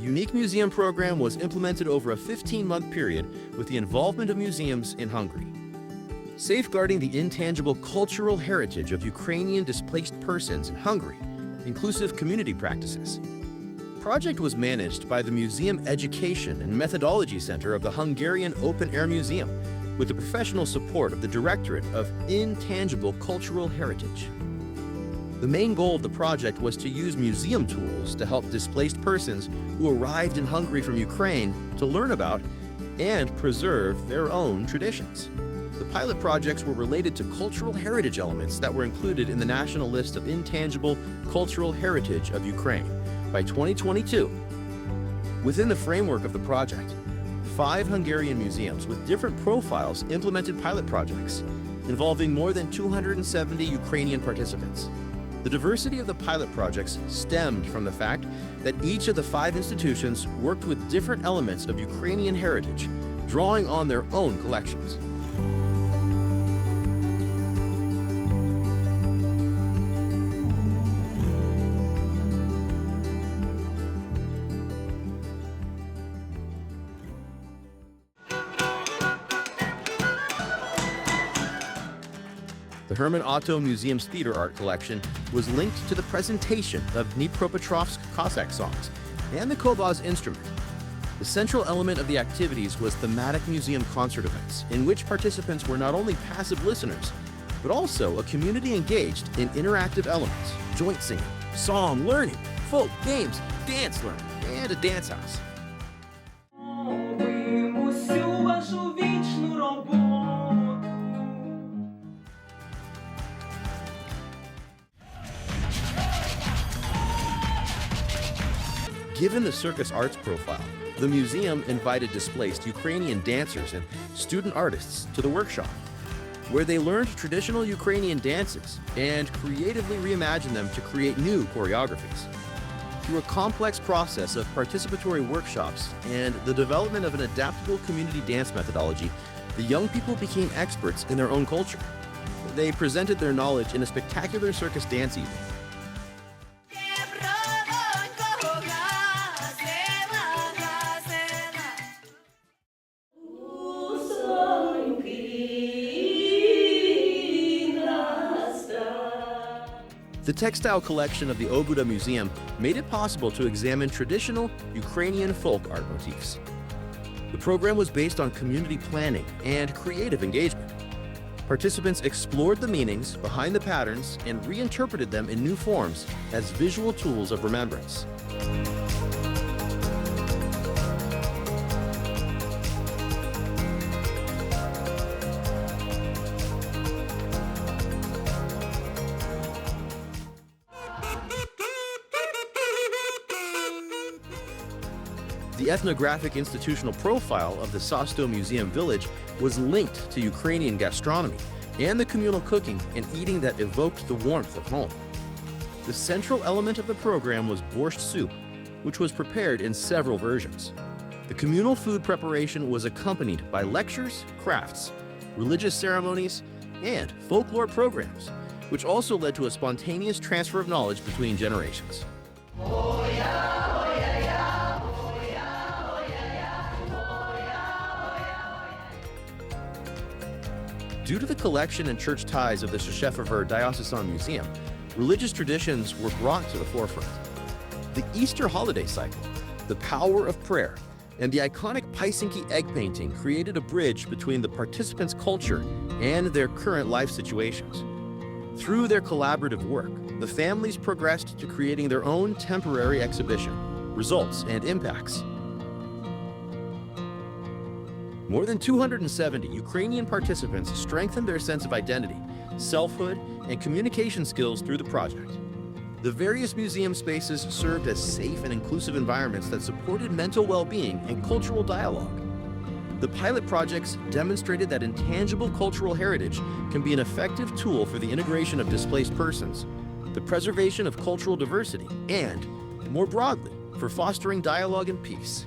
unique museum program was implemented over a 15-month period with the involvement of museums in Hungary. Safeguarding the intangible cultural heritage of Ukrainian displaced persons in Hungary, inclusive community practices. The project was managed by the Museum Education and Methodology Center of the Hungarian Open Air Museum, with the professional support of the Directorate of Intangible Cultural Heritage. The main goal of the project was to use museum tools to help displaced persons who arrived in Hungary from Ukraine to learn about and preserve their own traditions. The pilot projects were related to cultural heritage elements that were included in the National List of Intangible Cultural Heritage of Ukraine by 2022. Within the framework of the project, 5 Hungarian museums with different profiles implemented pilot projects involving more than 270 Ukrainian participants. The diversity of the pilot projects stemmed from the fact that each of the 5 institutions worked with different elements of Ukrainian heritage, drawing on their own collections. The Herman Otto Museum's theater art collection was linked to the presentation of Dnipropetrovsk Cossack songs and the Kobaz instrument. The central element of the activities was thematic museum concert events, in which participants were not only passive listeners, but also a community engaged in interactive elements, joint singing, psalm learning, folk games, dance learning, and a dance house. Given the circus arts profile, the museum invited displaced Ukrainian dancers and student artists to the workshop, where they learned traditional Ukrainian dances and creatively reimagined them to create new choreographies. Through a complex process of participatory workshops and the development of an adaptable community dance methodology, the young people became experts in their own culture. They presented their knowledge in a spectacular circus dance evening. The textile collection of the Obuda Museum made it possible to examine traditional Ukrainian folk art motifs. The program was based on community planning and creative engagement. Participants explored the meanings behind the patterns and reinterpreted them in new forms as visual tools of remembrance. The ethnographic institutional profile of the Sasto Museum Village was linked to Ukrainian gastronomy and the communal cooking and eating that evoked the warmth of home. The central element of the program was borscht soup, which was prepared in several versions. The communal food preparation was accompanied by lectures, crafts, religious ceremonies, and folklore programs, which also led to a spontaneous transfer of knowledge between generations. Due to the collection and church ties of the Rzeszów Diocesan Museum, religious traditions were brought to the forefront. The Easter holiday cycle, the power of prayer, and the iconic Pysinki egg painting created a bridge between the participants' culture and their current life situations. Through their collaborative work, the families progressed to creating their own temporary exhibition, results, and impacts. More than 270 Ukrainian participants strengthened their sense of identity, selfhood, and communication skills through the project. The various museum spaces served as safe and inclusive environments that supported mental well-being and cultural dialogue. The pilot projects demonstrated that intangible cultural heritage can be an effective tool for the integration of displaced persons, the preservation of cultural diversity, and, more broadly, for fostering dialogue and peace.